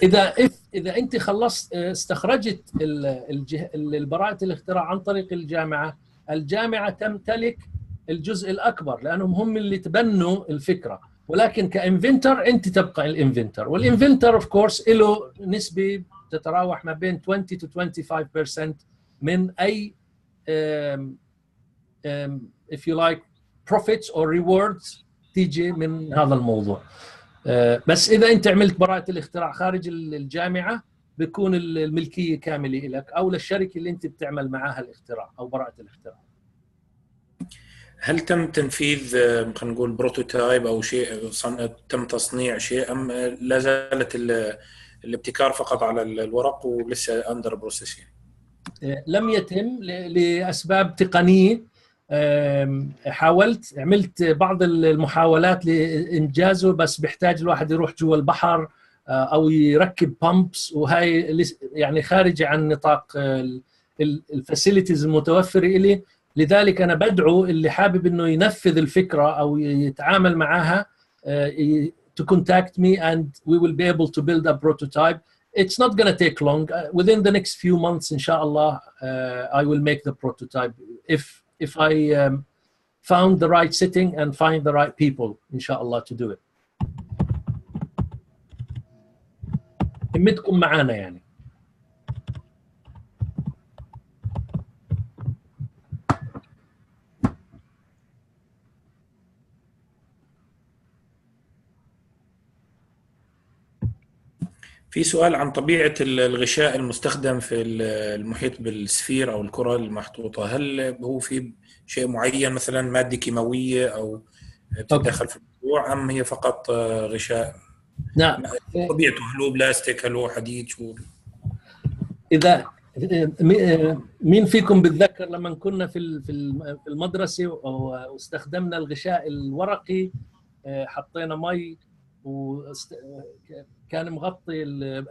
اذا انت خلصت استخرجت البراءة الاختراع عن طريق الجامعة تمتلك الجزء الأكبر لأنهم هم اللي تبنوا الفكرة، ولكن كإنفنتر أنت تبقى الإنفنتر، والإنفنتر اوف كورس له نسبة تتراوح ما بين 20 to 25% من أي if you like profits or rewards تيجي من هذا الموضوع. بس إذا أنت عملت براءة الاختراع خارج الجامعة بيكون الملكية كاملة لك أو للشركة اللي أنت بتعمل معاها الاختراع أو براءة الاختراع. هل تم تنفيذ خلينا نقول بروتوتايب أو شيء، تم تصنيع شيء، أم لا زالت الابتكار فقط على الورق ولسه أندر بروسيسين؟ لم يتم لأسباب تقنية. عملت بعض المحاولات لإنجازه، بس بيحتاج الواحد يروح جوا البحر أو يركب بامبس، وهي يعني خارجة عن نطاق الفاسيلتيز المتوفرة إلي. لذلك أنا بدعو اللي حابب إنه ينفذ الفكرة أو يتعامل معها to contact me and we will be able to build a prototype. It's not going to take long. Within the next few months, inshallah, I will make the prototype if I found the right setting and find the right people, inshallah, to do it. همتكم معانا يعني. في سؤال عن طبيعة الغشاء المستخدم في المحيط بالسفير أو الكرة المحطوطة، هل هو في شيء معين مثلا مادة كيماوية أو تتدخل في الموضوع، أم هي فقط غشاء؟ نعم. طبيعته هل هو بلاستيك، هل هو حديد، شو؟ مين فيكم بتذكر لما كنا في المدرسة واستخدمنا الغشاء الورقي، حطينا مي وكان مغطي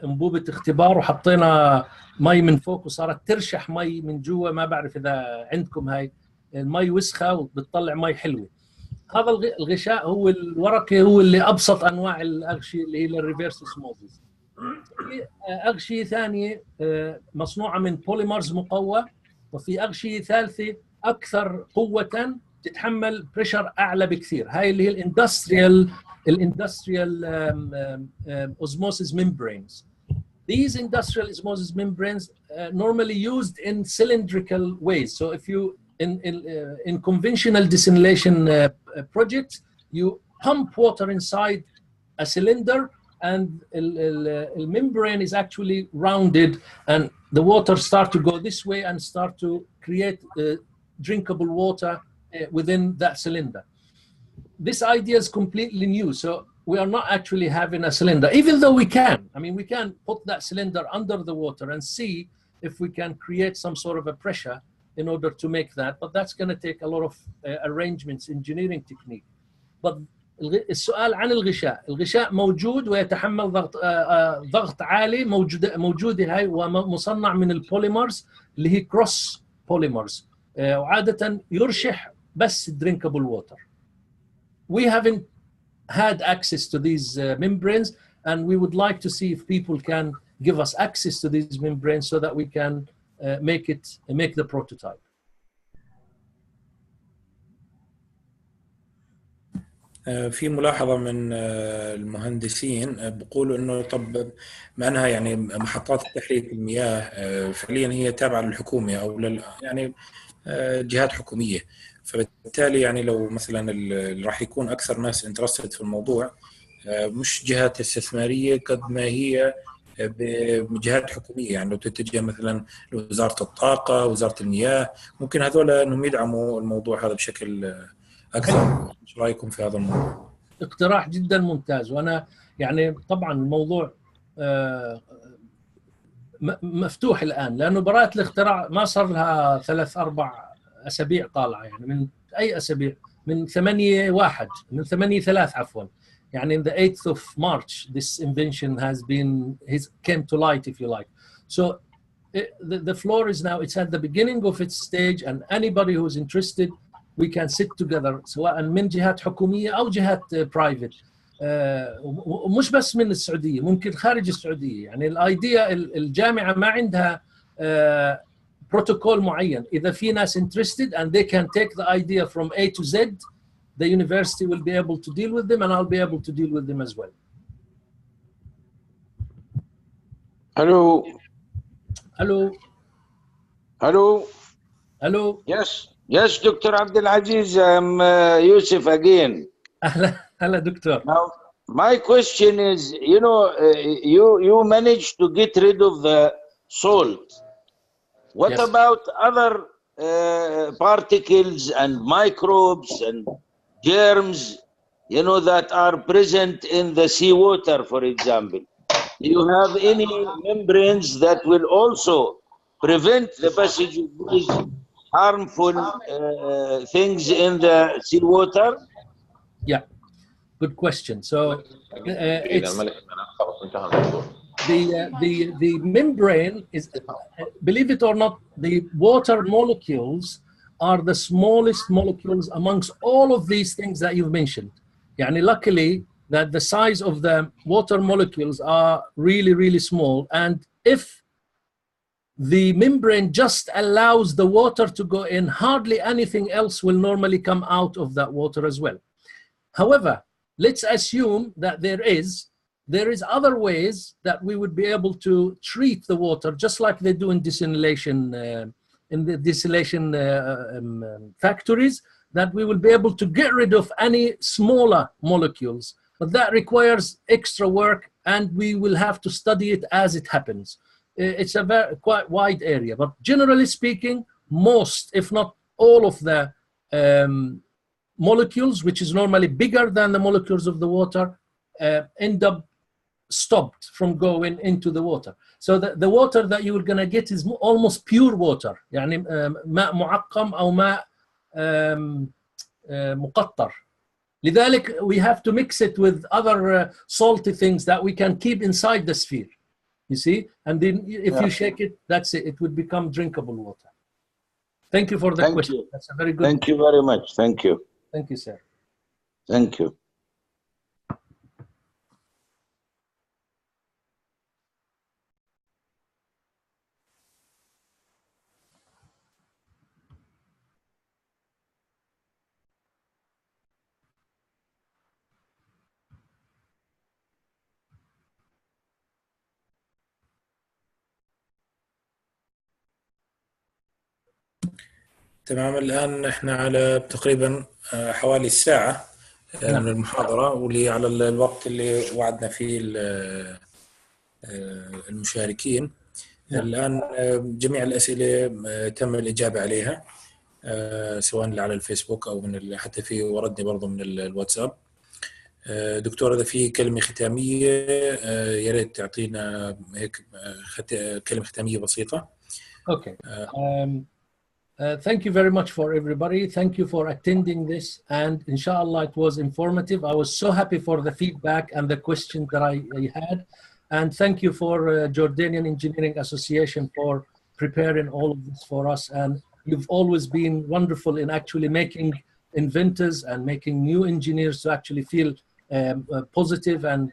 انبوبة اختبار وحطينا مي من فوق وصارت ترشح مي من جوا. ما بعرف إذا عندكم هاي المي وسخة وبتطلع مي حلوة. هذا الغشاء هو الورقي، هو اللي أبسط أنواع الأغشية اللي هي الريفيرس اوسموزيس. في أغشية ثانية مصنوعة من بوليمرز مقوى، وفي أغشية ثالثة أكثر قوة تتحمل بريشر أعلى بكثير. هاي اللي هي الاندستريال osmosis membranes. These industrial osmosis membranes normally used in cylindrical ways. So if you in conventional desalination projects, you pump water inside a cylinder, and the membrane is actually rounded, and the water start to go this way and start to create drinkable water within that cylinder. This idea is completely new, so we are not actually having a cylinder, even though we can. I mean, we can put that cylinder under the water and see if we can create some sort of a pressure in order to make that, but that's going to take a lot of arrangements, engineering technique. But السؤال عن الغشاء موجود ويتحمل ضغط عالي، موجودة هاي ومصنع من البوليمرز اللي هي كروس بوليمرز، وعادة يرشح بس drinkable water. We haven't had access to these membranes, and we would like to see if people can give us access to these membranes so that we can make the prototype. في ملاحظة من المهندسين بيقولوا إنه طب ما أنها يعني محطات تحلية المياه فعليا هي تابعة للحكومة أو يعني جهات حكومية، فبالتالي يعني لو مثلا راح يكون أكثر ناس انترستد في الموضوع مش جهات استثمارية قد ما هي بجهات حكومية. يعني لو تتجه مثلا لوزارة الطاقة، وزارة المياه، ممكن هذول إنهم يدعموا الموضوع هذا بشكل أكثر. إيش رأيكم في هذا الموضوع؟ اقتراح جدا ممتاز، وأنا يعني طبعا الموضوع مفتوح الآن، لأنه براءة الاختراع ما صار لها 3-4 أسابيع طالعة، يعني من أي أسابيع، من 8/1 عفوا، يعني in the 8th of March this invention came to light, if you like. So the floor is now, it's at the beginning of its stage, and anybody who's interested we can sit together سواء من جهات حكومية أو جهات برايفت، ومش بس من السعودية، ممكن خارج السعودية. يعني الايديا الجامعة ما عندها بروتوكول معين. إذا في ناس interested and they can take the idea from A to Z, the university will be able to deal with them, and I'll be able to deal with them as well. Hello. Hello. Hello. Hello. Yes, Dr. Abdulaziz, I'm Yusuf again. Hello, Doctor. Now, my question is, you know, you managed to get rid of the salt. What Yes. about other particles and microbes and germs, you know, that are present in the seawater, for example? Do you have any membranes that will also prevent the passage of these harmful things in the seawater? Yeah, good question. So it's the membrane is, believe it or not, the water molecules are the smallest molecules amongst all of these things that you've mentioned. Yani luckily that the size of the water molecules are really, really small, and if the membrane just allows the water to go in, hardly anything else will normally come out of that water as well. However, let's assume that there is other ways that we would be able to treat the water, just like they do in desalination, in the desalination factories, that we will be able to get rid of any smaller molecules. But that requires extra work, and we will have to study it as it happens. It's a quite wide area, but generally speaking, most, if not all of the molecules, which is normally bigger than the molecules of the water, end up stopped from going into the water. So the water that you're going to get is almost pure water. يعني ماء معقم أو ماء مقطر. لذلك we have to mix it with other salty things that we can keep inside the sphere. You see? And then if you shake it, that's it. It would become drinkable water. Thank you for the question. That's a very good. Thank you very much. Thank you. Thank you, sir. Thank you. تمام. الآن احنا على تقريبا حوالي الساعة من المحاضرة، واللي على الوقت اللي وعدنا فيه المشاركين. الآن جميع الأسئلة تم الإجابة عليها، سواء على الفيسبوك أو من حتى في وردني برضو من الواتساب. دكتور، إذا في كلمة ختامية يا ريت تعطينا هيك كلمة ختامية بسيطة. Okay. Thank you very much for everybody. Thank you for attending this, and inshallah it was informative. I was so happy for the feedback and the questions that I had, and thank you for Jordanian Engineering Association for preparing all of this for us. And you've always been wonderful in actually making inventors and making new engineers to actually feel positive and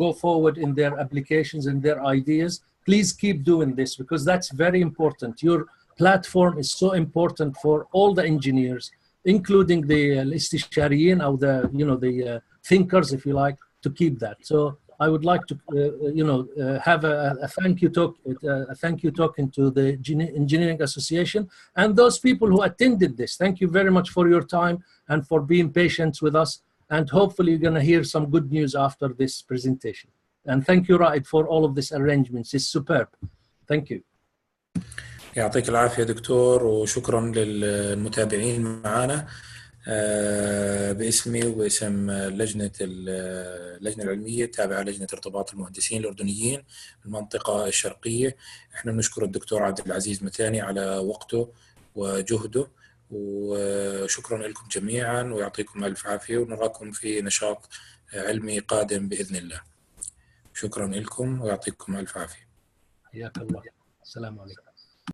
go forward in their applications and their ideas. Please keep doing this, because that's very important. Your platform is so important for all the engineers, including the istishariyin or the thinkers, if you like, to keep that. So I would like to have a thank you talking to the Engineering Association and those people who attended this. Thank you very much for your time and for being patient with us, and hopefully you're going to hear some good news after this presentation. And thank you, Ra'id, for all of these arrangements. It's superb. Thank you. يعطيك العافية دكتور، وشكرا للمتابعين معنا. باسمي وباسم اللجنة العلمية التابعة لجنة ارتباط المهندسين الأردنيين المنطقة الشرقية، احنا نشكر الدكتور عبد العزيز متاني على وقته وجهده، وشكرا لكم جميعا ويعطيكم ألف عافية، ونراكم في نشاط علمي قادم بإذن الله. شكرا لكم ويعطيكم ألف عافية. حياك الله. السلام عليكم.